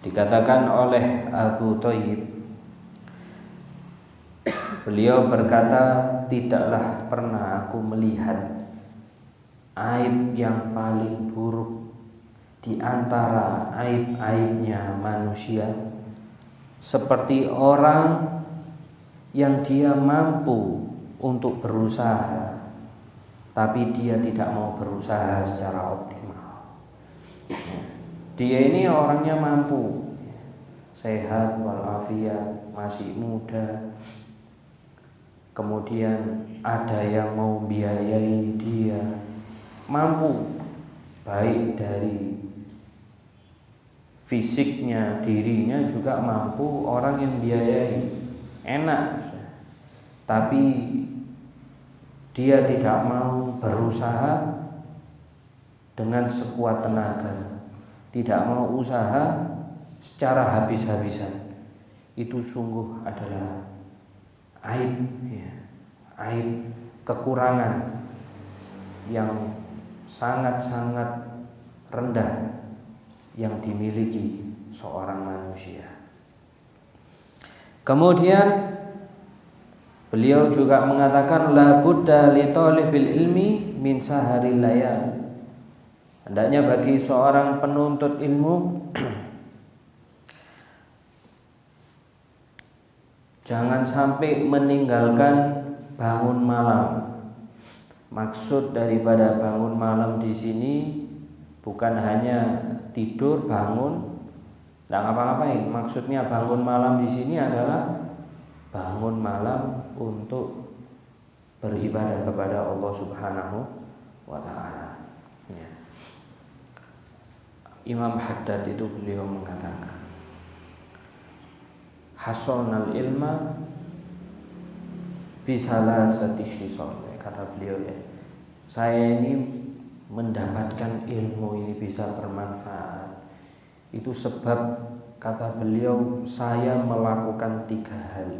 Dikatakan oleh Abu Thayyib, beliau berkata, tidaklah pernah aku melihat aib yang paling buruk di antara aib-aibnya manusia seperti orang yang dia mampu untuk berusaha tapi dia tidak mau berusaha secara optimal. Dia ini orangnya mampu, sehat walafiat, masih muda, kemudian ada yang mau biayai dia, mampu baik dari fisiknya, dirinya juga mampu, orang yang biayai enak, tapi dia tidak mau berusaha dengan sekuat tenaga, tidak mau usaha secara habis-habisan. Itu sungguh adalah aib, aib, kekurangan yang sangat-sangat rendah yang dimiliki seorang manusia. Kemudian beliau juga mengatakan, la budda li talibil ilmi min saharil layal. Hendaknya bagi seorang penuntut ilmu jangan sampai meninggalkan bangun malam. Maksud daripada bangun malam di sini bukan hanya tidur bangun nggak ngapa-ngapain. Maksudnya bangun malam di sini adalah bangun malam untuk beribadah kepada Allah Subhanahu wa taala. Ya. Imam Haddad itu beliau mengatakan, hasolnal ilma bisalasati khisal. Kata beliau, ya, saya ini mendapatkan ilmu ini bisa bermanfaat itu sebab, kata beliau, saya melakukan 3 hal.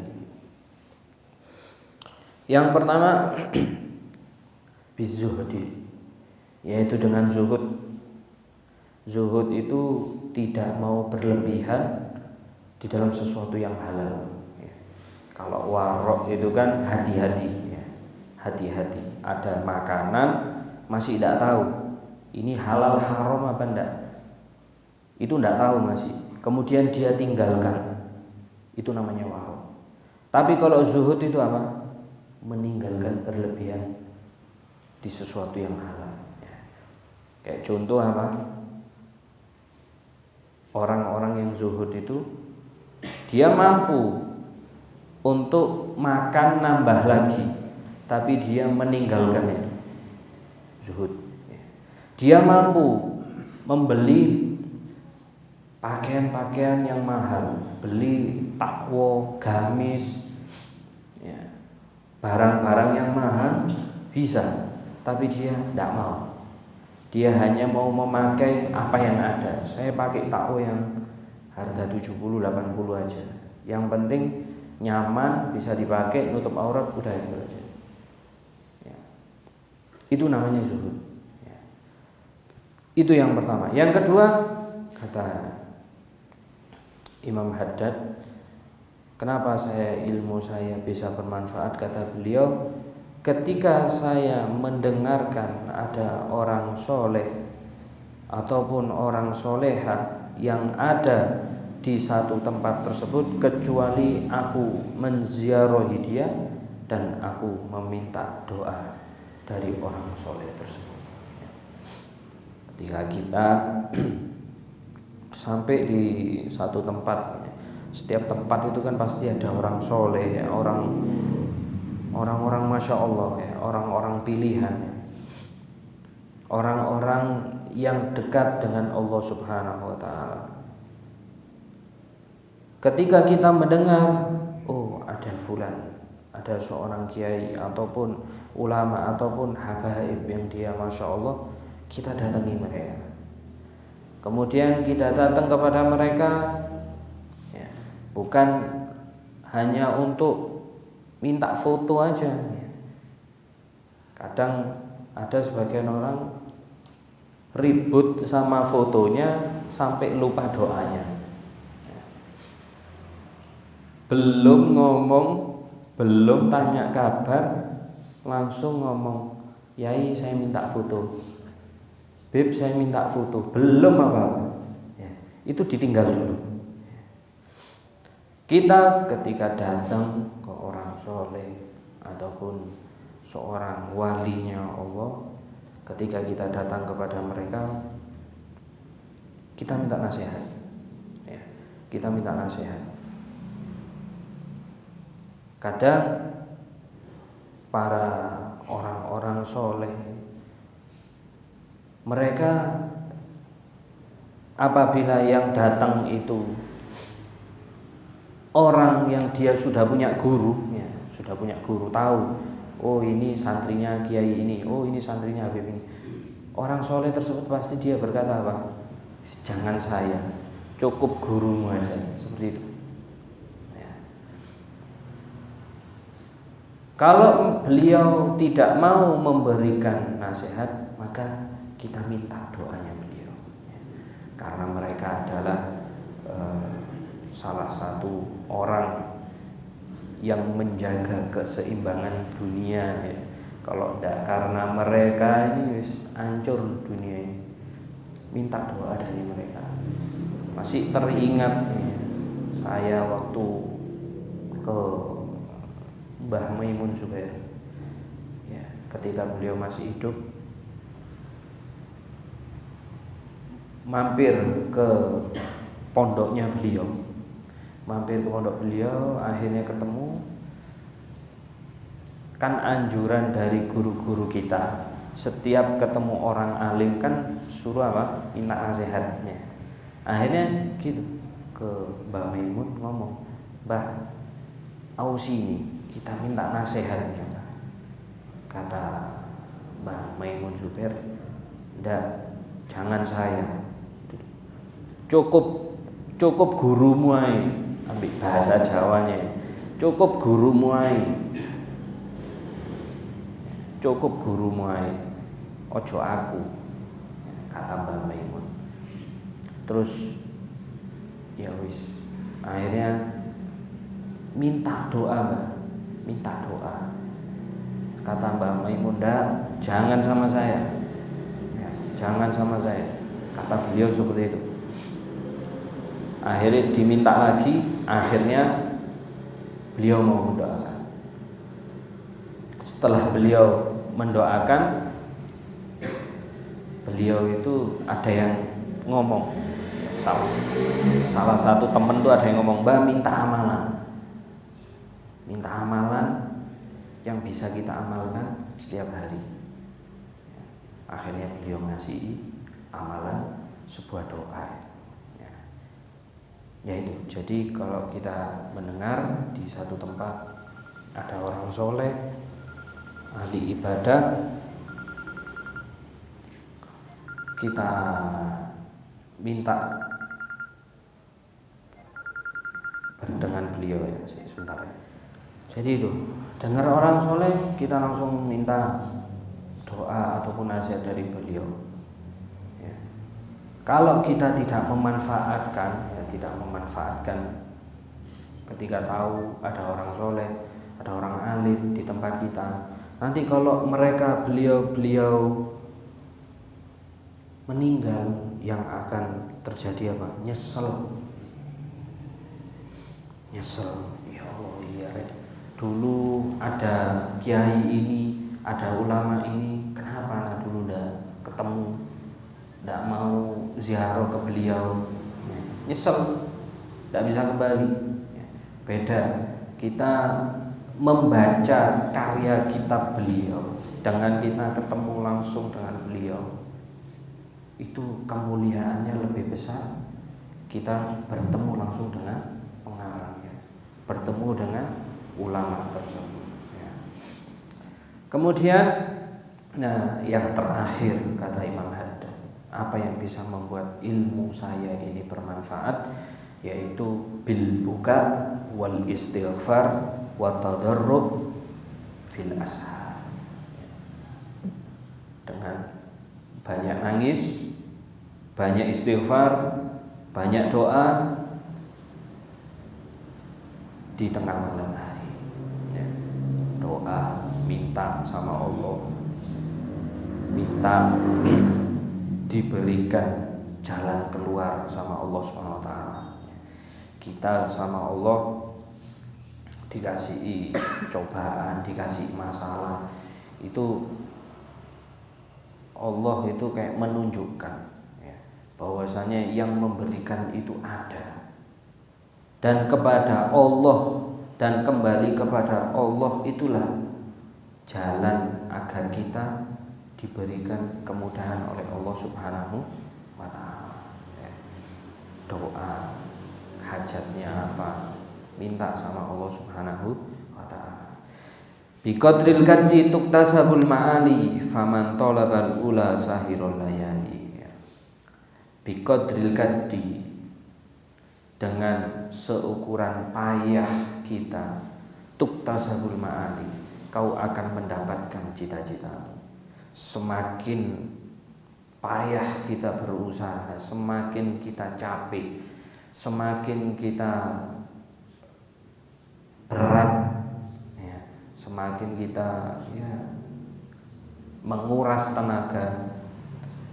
Yang pertama bizuhdi, yaitu dengan zuhud. Zuhud itu tidak mau berlebihan di dalam sesuatu yang halal. Kalau warok itu kan hati-hati, hati-hati. Ada makanan masih tidak tahu ini halal haram apa enggak, itu enggak tahu masih, kemudian dia tinggalkan, itu namanya warok. Tapi kalau zuhud itu apa? Meninggalkan berlebihan di sesuatu yang halal. Kayak contoh apa? Orang-orang yang zuhud itu dia mampu untuk makan nambah lagi, tapi dia meninggalkan itu. Zuhud. Dia mampu membeli pakaian-pakaian yang mahal, beli takwo, gamis, barang-barang yang mahal bisa, tapi dia tidak mau. Dia hanya mau memakai apa yang ada. Saya pakai takwo yang harga 70-80 aja. Yang penting nyaman, bisa dipakai, nutup aurat, udah itu aja. Itu namanya zuhud. Itu yang pertama. Yang kedua, kata Imam Haddad, kenapa ilmu saya bisa bermanfaat? Kata beliau, ketika saya mendengarkan ada orang soleh ataupun orang soleha yang ada di satu tempat tersebut, kecuali aku menziarahi dia dan aku meminta doa dari orang soleh tersebut. Ketika kita sampai di satu tempat, setiap tempat itu kan pasti ada orang soleh, orang-orang masya Allah, orang-orang pilihan, orang-orang yang dekat dengan Allah Subhanahu wa taala. Ketika kita mendengar, oh ada fulan, ada seorang kiai ataupun ulama ataupun habaib yang dia masya Allah, kita datangi mereka. Kemudian kita datang kepada mereka, bukan hanya untuk minta foto aja. Kadang ada sebagian orang ribut sama fotonya sampai lupa doanya. belum ngomong, belum tanya kabar, langsung ngomong, Yai saya minta foto, Beb saya minta foto, belum apa-apa ya, itu ditinggal dulu. Kita ketika datang ke orang soleh ataupun seorang walinya Allah, ketika kita datang kepada mereka, kita minta nasihat ya, kita minta nasihat. Kadang para orang-orang soleh, mereka apabila yang datang itu orang yang dia sudah punya guru ya, sudah punya guru, tahu oh ini santrinya kiai ini, oh ini santrinya Habib ini, orang soleh tersebut pasti dia berkata apa? Jangan saya, cukup gurumu aja, seperti itu. Kalau beliau tidak mau memberikan nasihat, maka kita minta doanya beliau, karena mereka adalah salah satu orang yang menjaga keseimbangan dunia ya. Kalau tidak karena mereka ini hancur dunia ini. Minta doa dari mereka. Masih teringat ya, saya waktu ke Mbah Maimun Zubair ya, ketika beliau masih hidup, mampir ke pondoknya beliau, akhirnya ketemu. Kan anjuran dari guru-guru kita, setiap ketemu orang alim kan suruh apa? Minta nasihatnya. Akhirnya gitu, ke Mbah Maimun ngomong, Mbah, ausini, kita minta nasihatnya. Kata Mbah Maimun Zubair, ndak, jangan saya, cukup gurumu ae, ambil bahasa Jawanya, cukup gurumu ae, ojo aku, kata Mbah Maimun. Terus ya wis, akhirnya minta doa, Mbak, minta doa. Kata Mbah Maimun, jangan sama saya ya, jangan sama saya, kata beliau seperti itu. Akhirnya diminta lagi, akhirnya beliau mau mendoakan. Setelah beliau mendoakan, beliau itu ada yang ngomong, salah satu temen tuh ada yang ngomong, Mbak, minta amalan yang bisa kita amalkan setiap hari. Akhirnya beliau ngasih amalan sebuah doa. Yaitu, jadi kalau kita mendengar di satu tempat ada orang soleh, ahli ibadah, kita minta berdengan beliau ya, sebentar ya. Jadi itu, dengar orang soleh, kita langsung minta doa ataupun nasihat dari beliau ya. Kalau kita tidak memanfaatkan ketika tahu ada orang soleh, ada orang alim di tempat kita, nanti kalau mereka beliau meninggal, yang akan terjadi apa? Nyesel. Ya Allah, iya Rek, dulu ada kiai ini, ada ulama ini, kenapa dulu ndak ketemu, ndak mau ziarah ke beliau, nyesel, ndak bisa kembali. Beda kita membaca karya kitab beliau dengan kita ketemu langsung dengan beliau, itu kemuliaannya lebih besar. Kita bertemu langsung dengan pengarangnya, bertemu dengan ulama tersebut ya. Kemudian yang terakhir kata Imam Haddad, apa yang bisa membuat ilmu saya ini bermanfaat, yaitu bil buka wal istighfar wa tadarrub fil ashar. Dengan banyak nangis, banyak istighfar, banyak doa, di tengah malam hari. Ya. Doa, minta sama Allah, minta diberikan jalan keluar sama Allah Subhanahu wa taala. Kita sama Allah dikasih cobaan, dikasih masalah, itu Allah itu kayak menunjukkan ya, bahwasanya yang memberikan itu ada, dan kepada Allah dan kembali kepada Allah itulah jalan agar kita diberikan kemudahan oleh Allah Subhanahu wa taala. Ya. Doa hajatnya apa, minta sama Allah Subhanahu wa taala. Biqadril kaddi tuktasabul ma'ali faman talabal ula sahirul layali. Biqadril kaddi, dengan seukuran payah kita, tuktasabul ma'ali, kau akan mendapatkan cita-citamu. Semakin payah kita berusaha, semakin kita capek, semakin kita berat, semakin kita menguras tenaga,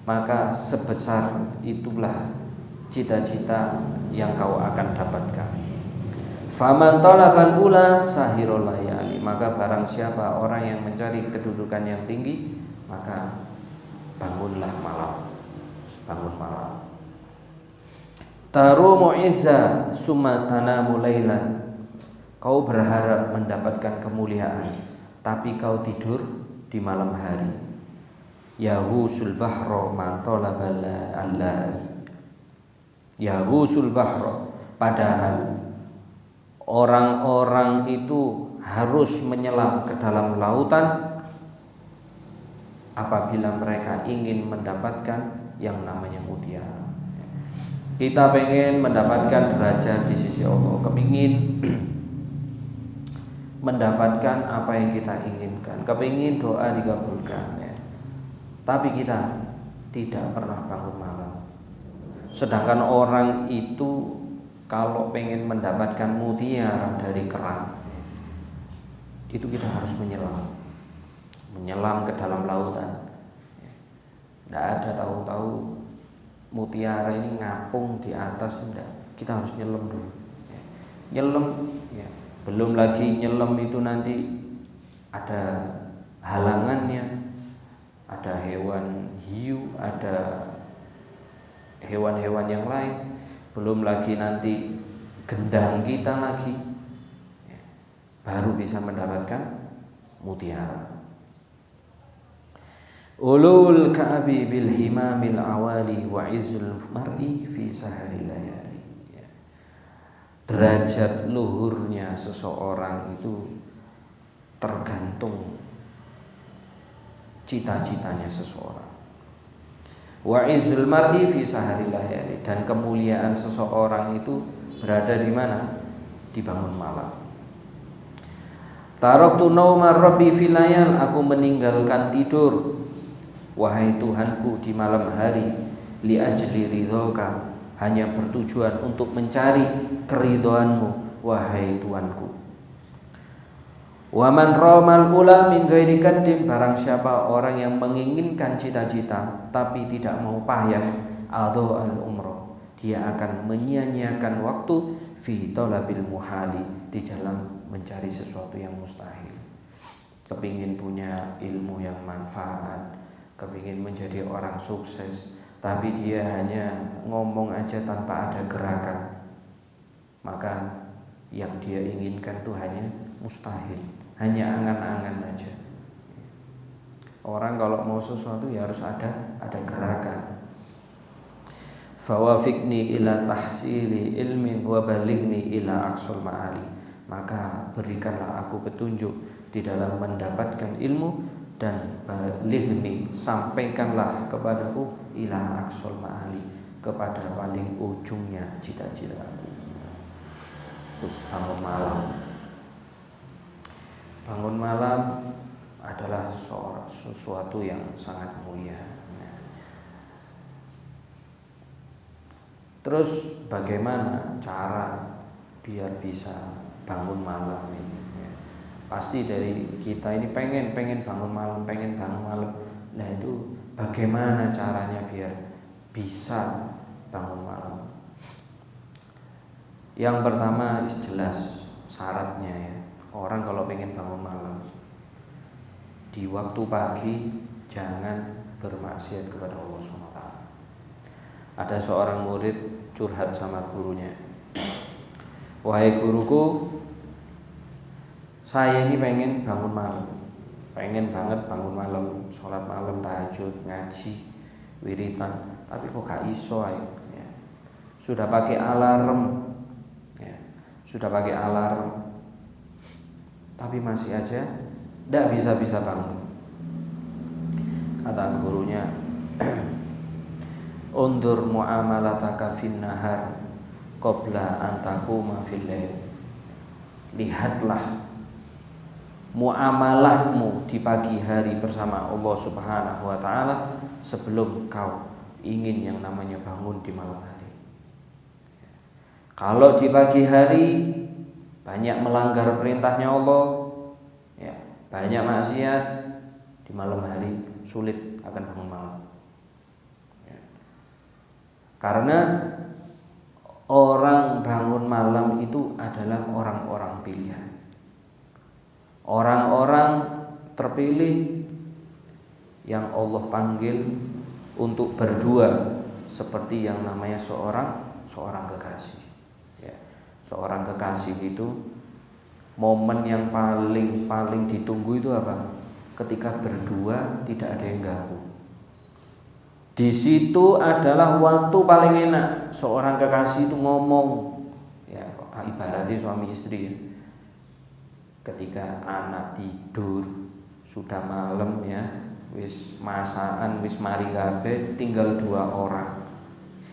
maka sebesar itulah cita-cita yang kau akan dapatkan. Faman talabal ula sahirul layali, maka barang siapa orang yang mencari kedudukan yang tinggi, maka bangunlah malam, bangun malam. Tarumu izza summa tanamu lailan, kau berharap mendapatkan kemuliaan, tapi kau tidur di malam hari. Yahusul bahro man talabal allari. Yahusul bahro, padahal orang-orang itu harus menyelam ke dalam lautan apabila mereka ingin mendapatkan yang namanya mutiara. Kita pengen mendapatkan derajat di sisi Allah, kepingin mendapatkan apa yang kita inginkan, kepingin doa dikabulkan, ya. Tapi kita tidak pernah bangun malam. Sedangkan orang itu kalau pengen mendapatkan mutiara dari kerang, itu kita harus menyelam ke dalam lautan. Tidak ada tahu-tahu mutiara ini ngapung di atas, enggak. Kita harus nyelam dulu. Nyelam, ya. Belum lagi nyelam itu nanti ada halangannya, ada hewan hiu, ada hewan-hewan yang lain, belum lagi nanti gendang kita lagi, baru bisa mendapatkan mutiara. Ulul ka'bi bil himamil awali wa izzul mar'i fi saharil layali. Derajat luhurnya seseorang itu tergantung cita-citanya seseorang. Wa izzul mar'i fi saharil layali, dan kemuliaan seseorang itu berada di mana? Di bangun malam. Taraktu nauma rabbi fil layal, aku meninggalkan tidur wahai Tuhanku di malam hari, li ajli ridhoka, hanya bertujuan untuk mencari keridhoanmu wahai Tuanku. Wa man ramal ula min ghairi kaddin, barang siapa orang yang menginginkan cita-cita tapi tidak mau payah, adho al umroh, dia akan menyia-nyiakan waktu fi talabil muhali, di dalam mencari sesuatu yang mustahil. Kepingin punya ilmu yang manfaat, kepingin menjadi orang sukses, tapi dia hanya ngomong aja tanpa ada gerakan, maka yang dia inginkan itu hanya mustahil, hanya angan-angan aja. Orang kalau mau sesuatu ya harus ada gerakan. Fawafiqni ila tahsili ilmin wa balighni ila aqsal ma'ali, maka berikanlah aku petunjuk di dalam mendapatkan ilmu, dan balighni, sampaikanlah kepadaku ila aqsal ma'ali, kepada paling ujungnya cita-citaku. Bangun malam. Bangun malam adalah sesuatu yang sangat mulia. Terus bagaimana cara biar bisa bangun malam ini. Ya. Pasti dari kita ini pengen bangun malam. Nah itu bagaimana caranya biar bisa bangun malam? Yang pertama jelas syaratnya ya. Orang kalau pengen bangun malam di waktu pagi jangan bermaksiat kepada Allah SWT. Ada seorang murid curhat sama gurunya, wahai guruku, saya ini pengen bangun malam, pengen banget bangun malam, sholat malam, tahajud, ngaji, wiritan, tapi kok gak iso ya. Sudah pakai alarm ya. Tapi masih aja tidak bisa bangun. Kata gurunya, undur muamalataka fin nahar qabla an taquma fil lail. Lihatlah muamalahmu di pagi hari bersama Allah Subhanahu wa taala sebelum kau ingin yang namanya bangun di malam hari. Kalau di pagi hari banyak melanggar perintahnya Allah, ya, banyak maksiat, di malam hari sulit akan bangun malam. Ya. Karena orang bangun malam itu adalah orang-orang pilihan, orang-orang terpilih yang Allah panggil untuk berdua seperti yang namanya seorang kekasih. Ya. Seorang kekasih itu momen yang paling ditunggu itu apa? Ketika berdua tidak ada yang ganggu. Di situ adalah waktu paling enak seorang kekasih itu ngomong. Ya, ibaratnya suami istri ya. Ketika anak tidur sudah malam ya, wis masakan wis mari kabeh, tinggal 2 orang.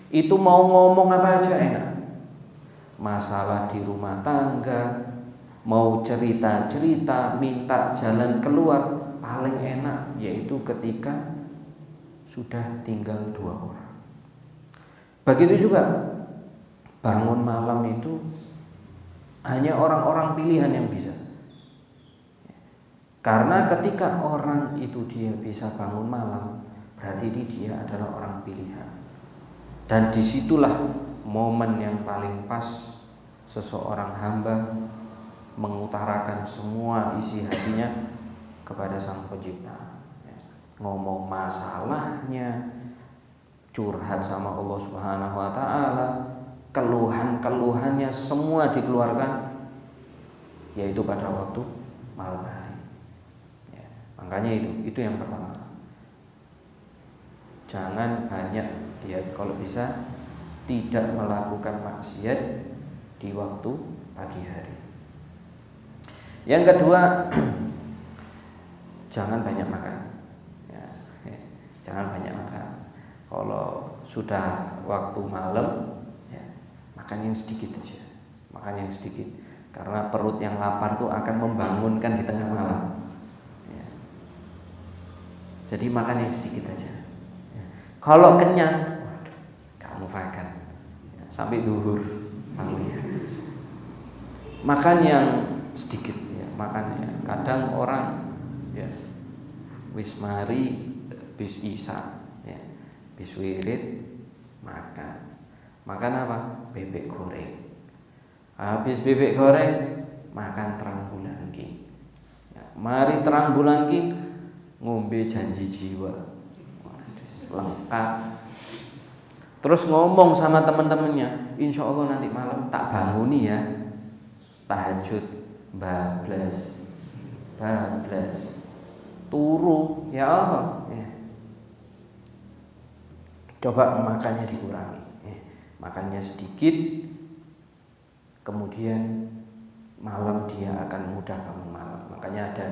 Itu mau ngomong apa aja enak. Masalah di rumah tangga, mau cerita-cerita, minta jalan keluar, paling enak yaitu ketika sudah tinggal 2 orang. Begitu juga bangun malam itu hanya orang-orang pilihan yang bisa. Karena ketika orang itu dia bisa bangun malam, berarti dia adalah orang pilihan. Dan disitulah momen yang paling pas seseorang hamba mengutarakan semua isi hatinya kepada Sang Pencipta. Ngomong masalahnya, curhat sama Allah Subhanahu wa taala, keluhan-keluhannya semua dikeluarkan, yaitu pada waktu malam hari. Ya, makanya itu yang pertama. Jangan banyak ya, kalau bisa tidak melakukan maksiat di waktu pagi hari. Yang kedua, jangan banyak makan. Ya, jangan banyak makan. Kalau sudah waktu malam, ya, makan yang sedikit aja. Makan yang sedikit. Karena perut yang lapar tuh akan membangunkan di tengah malam. Ya. Jadi makan yang sedikit aja. Ya. Kalau kenyang, kamu makan ya, sampai duhur. Makan yang sedikit ya, makannya. Kadang orang ya wis mari bis isya ya, bis wirid makan apa? Bebek goreng. Habis bebek goreng makan terang bulan ki. Ya, mari terang bulan ki ngombe janji jiwa. Lengkap. Terus ngomong sama teman-temannya, insya Allah nanti malam tak banguni ya, tahajud, bablas, turu, ya Allah. Ya. Coba makannya dikurangi, ya. Makannya sedikit, kemudian malam dia akan mudah bangun malam. Makanya ada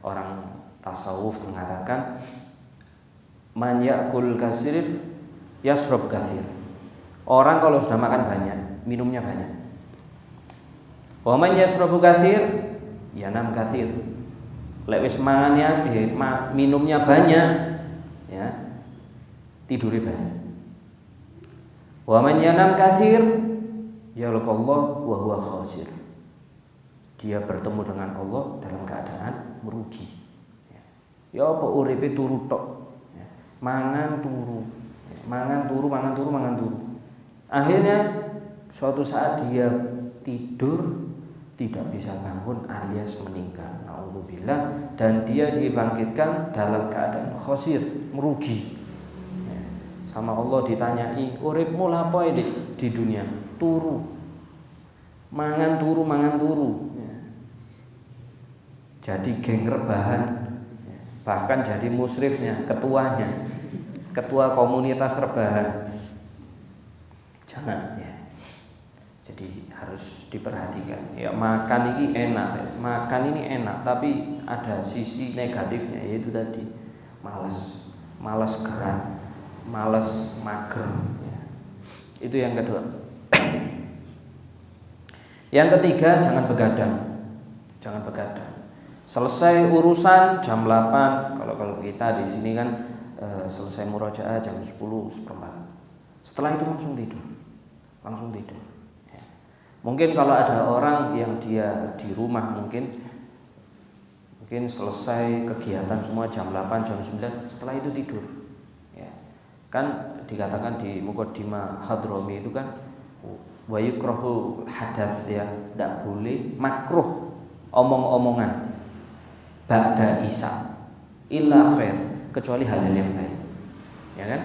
orang tasawuf mengatakan, man ya'kul kasir yasrob katsir. Orang kalau sudah makan banyak, minumnya banyak. Wa man yasrobu katsir yanam katsir. Lek wis mangannya minumnya banyak, ya, tidure banyak. Wa man yanam katsir yalqallah wa huwa khasir. dia bertemu dengan Allah dalam keadaan merugi. Ya apa uripe turu tok. Mangan turu. Mangan turu. Akhirnya suatu saat dia tidur tidak bisa bangun alias meninggal. Nauzubillah, dan dia dibangkitkan dalam keadaan khosir, merugi. Sama Allah ditanyai, uripmu lapo di dunia? Turu. Mangan turu. Jadi geng rebahan, bahkan jadi musrifnya, ketuanya, ketua komunitas rebahan. Jangan ya. Jadi harus diperhatikan. Ya makan ini enak, tapi ada sisi negatifnya, yaitu tadi malas gerak, malas mager. Ya. Itu yang kedua. Yang ketiga, jangan begadang. Selesai urusan jam 8. Kalau kita di sini kan selesai murojaah jam 10:04. Setelah itu langsung tidur. Ya. Mungkin kalau ada orang yang dia di rumah mungkin selesai kegiatan semua jam 8, jam 9, setelah itu tidur. Ya. Kan dikatakan di Muqaddimah Hadrami itu kan wa yukrahu hadath, ya, tidak boleh, makruh omong-omongan ba'da isya illa khair, kecuali hal-hal yang baik. Ya kan?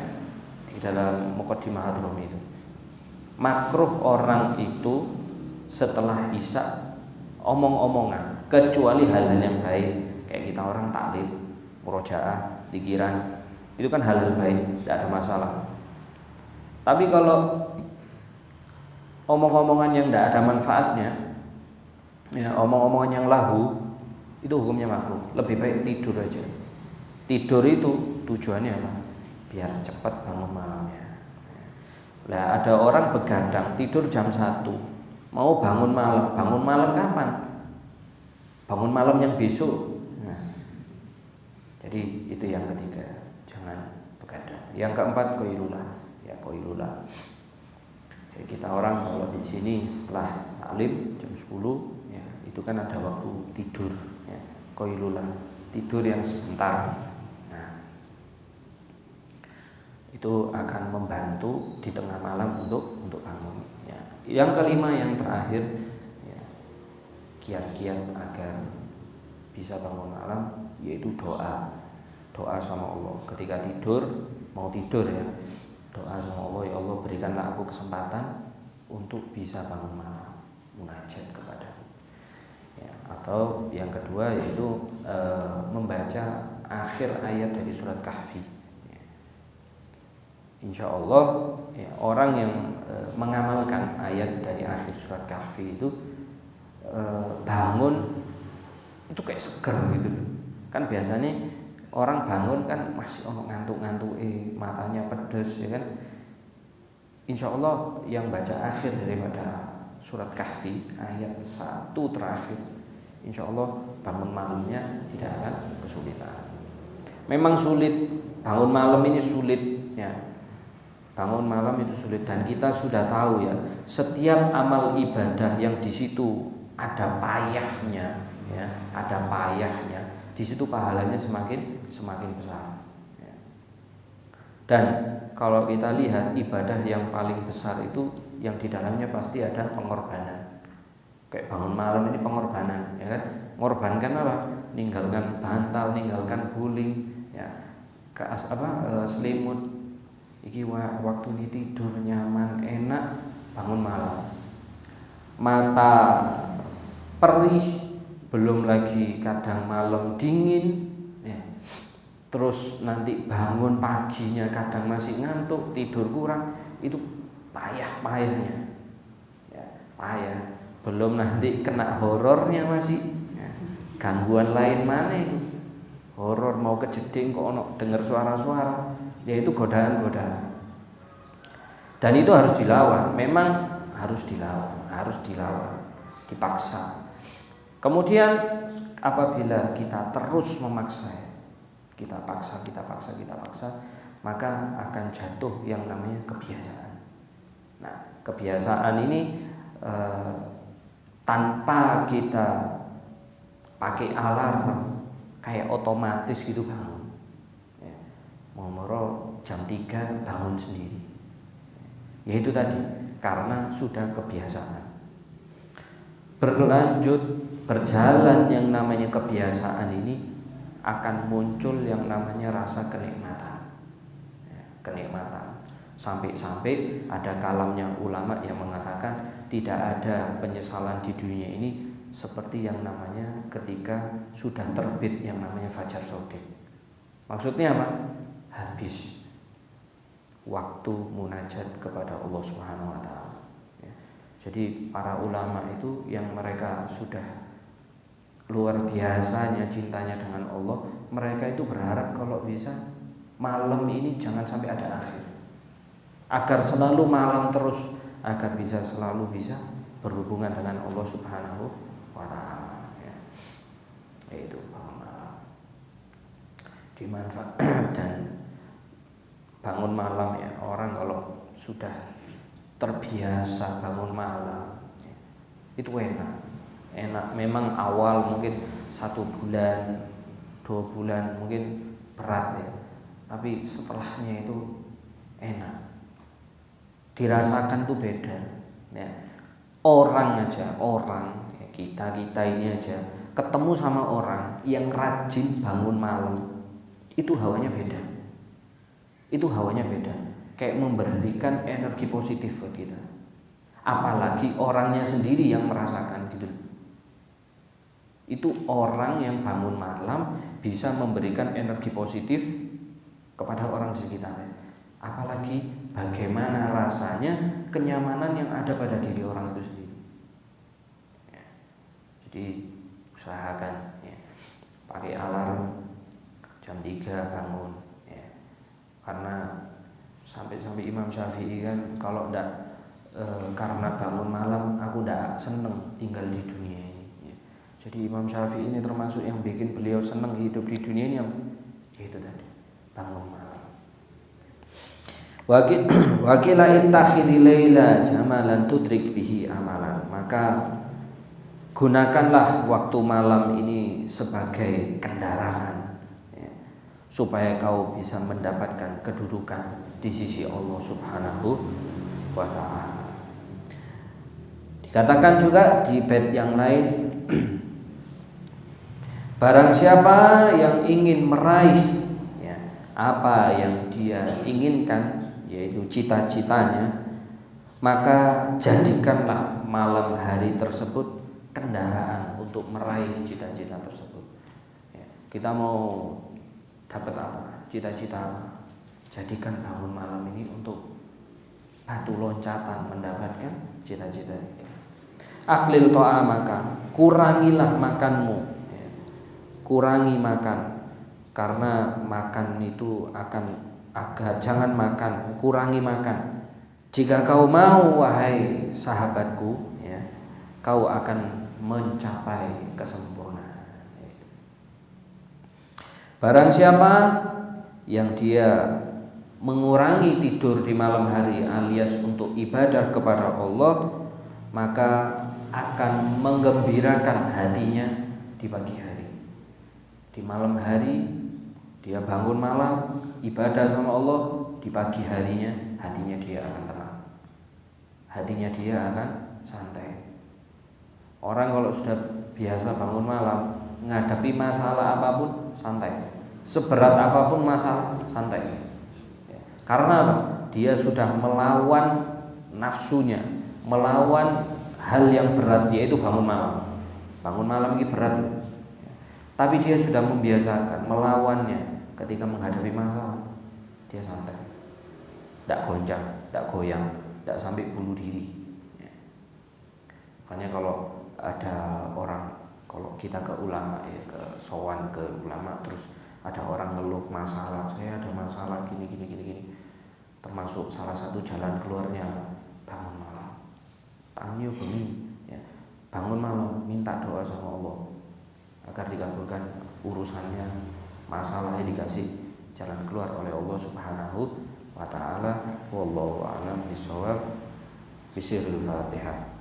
Di dalam Muqaddimah Hadrami itu makruh orang itu setelah isya omong-omongan kecuali hal-hal yang baik. Kayak kita orang taklim, murojaah, dzikiran, itu kan hal-hal baik, tidak ada masalah. Tapi kalau omong-omongan yang tidak ada manfaatnya, ya, omong-omongan yang lahu, itu hukumnya makruh. Lebih baik tidur aja. Tidur itu tujuannya apa? Biar cepat bangun malamnya. Lah ada orang begadang tidur jam 1, mau bangun malam. Bangun malam kapan? Bangun malam yang besok. Nah, jadi itu yang ketiga, jangan begadang. Yang keempat, qailulah. Ya, qailulah. Jadi kita orang kalau di sini setelah taklim jam 10, ya, itu kan ada waktu tidur, ya, qailulah, tidur yang sebentar. Nah, itu akan membantu di tengah malam untuk bangun. Ya. Yang kelima, yang terakhir, ya, kiat-kiat agar bisa bangun malam, yaitu doa sama Allah. Ketika mau tidur ya, doa sama Allah, ya Allah berikanlah aku kesempatan untuk bisa bangun malam, munajat kepada-Mu. Ya, atau yang kedua yaitu membaca akhir ayat dari surat Kahfi. Ya. Insya Allah, ya, orang yang mengamalkan ayat dari akhir surat Kahfi itu bangun itu kayak seger gitu. Kan biasanya orang bangun kan masih ngantuk-ngantuk, matanya pedes, ya kan. Insya Allah yang baca akhir daripada surat Kahfi ayat 1 terakhir, insya Allah bangun malamnya tidak akan kesulitan. Memang sulit, bangun malam ini sulit, ya. Bangun malam itu sulit, dan kita sudah tahu ya, setiap amal ibadah yang di situ ada payahnya, ya, ada payahnya, di situ pahalanya semakin besar. Ya. Dan kalau kita lihat ibadah yang paling besar itu yang di dalamnya pasti ada pengorbanan. Kayak bangun malam ini pengorbanan, ya kan? Mengorbankan apa? Ninggalkan bantal, ninggalkan guling, ya, selimut. Iki waktu ini tidur nyaman, enak, bangun malam. Mata perih, belum lagi kadang malam dingin, ya. Terus nanti bangun paginya kadang masih ngantuk, tidur kurang, itu payahnya, ya, payah. Belum nanti kena horornya masih, ya. Gangguan lain mana itu? Horor mau kejeding kok ono dengar suara-suara, ya itu godaan-godaan. Dan itu harus dilawan, memang harus dilawan, dipaksa. Kemudian apabila kita terus memaksa, kita paksa, maka akan jatuh yang namanya kebiasaan. Nah, kebiasaan ini tanpa kita pakai alarm, kayak otomatis gitu bangun. Ya. Mau jam 3 bangun sendiri. Ya itu tadi, karena sudah kebiasaan. Berlanjut, berjalan yang namanya kebiasaan ini akan muncul yang namanya rasa kenikmatan. Ya, kenikmatan. Sampai-sampai ada kalamnya ulama yang mengatakan tidak ada penyesalan di dunia ini seperti yang namanya ketika sudah terbit yang namanya fajar shodiq. Maksudnya apa? Habis waktu munajat kepada Allah Subhanahu wa taala. Ya. Jadi para ulama itu yang mereka sudah luar biasanya cintanya dengan Allah, mereka itu berharap kalau bisa malam ini jangan sampai ada akhir, agar selalu malam terus, agar bisa selalu bisa berhubungan dengan Allah Subhanahu wa taala. Ya. Itu malam dimanfaatkan dan bangun malam ya. Orang kalau sudah terbiasa bangun malam ya, itu enak. Memang awal mungkin 1 bulan 2 bulan mungkin berat ya, tapi setelahnya itu enak, dirasakan tuh beda ya. Orang ya, kita ini aja ketemu sama orang yang rajin bangun malam, itu hawanya beda, kayak memberikan energi positif buat kita. Apalagi orangnya sendiri yang merasakan gitu. Itu orang yang bangun malam bisa memberikan energi positif kepada orang di sekitarnya. Apalagi bagaimana rasanya kenyamanan yang ada pada diri orang itu sendiri. Ya. Jadi usahakan ya, pakai alarm jam 3 bangun ya. Karena sampai Imam Syafi'i kan kalau enggak karena bangun malam aku enggak seneng tinggal di dunia ini ya. Jadi Imam Syafi'i ini termasuk yang bikin beliau seneng hidup di dunia ini yang itu tadi, bangun malam. Wakila ittakhidhi laila jamalan tudrik bihi amalan. Maka gunakanlah waktu malam ini sebagai kendaraan ya, supaya kau bisa mendapatkan kedudukan di sisi Allah Subhanahu wa ta'ala. Dikatakan juga di bait yang lain, barang siapa yang ingin meraih ya, apa yang dia inginkan, yaitu cita-citanya, maka jadikanlah malam hari tersebut kendaraan untuk meraih cita-cita tersebut ya. Kita mau dapat apa, cita-cita apa, jadikan bangun malam ini untuk batu loncatan mendapatkan cita-cita kita. Aklil ta'amaka, kurangilah makanmu ya. Kurangi makan, karena makan itu jangan makan, kurangi makan. Jika kau mau wahai sahabatku ya, kau akan mencapai kesempurnaan. Barang siapa yang dia mengurangi tidur di malam hari alias untuk ibadah kepada Allah, maka akan menggembirakan hatinya di pagi hari. Di malam hari dia bangun malam ibadah sama Allah, di pagi harinya hatinya dia akan tenang, hatinya dia akan santai. Orang kalau sudah biasa bangun malam, menghadapi masalah apapun santai, seberat apapun masalah santai. Karena apa? Dia sudah melawan nafsunya, melawan hal yang berat, yaitu bangun malam. Bangun malam ini berat, tapi dia sudah membiasakan melawannya. Ketika menghadapi masalah, dia santai, tidak goncang, tidak goyang, tidak sampai bunuh diri. Makanya kalau ada orang, kalau kita ke ulama ya, ke sowan ke ulama, terus ada orang ngeluh masalah, saya ada masalah gini, termasuk salah satu jalan keluarnya bangun malam. Tangiu bengi ya, bangun malam, minta doa sama Allah agar dikabulkan urusannya, masalahnya dikasih jalan keluar oleh Allah Subhanahu wa ta'ala. Wallahu a'lam bishawab. Bisirul Fatihah.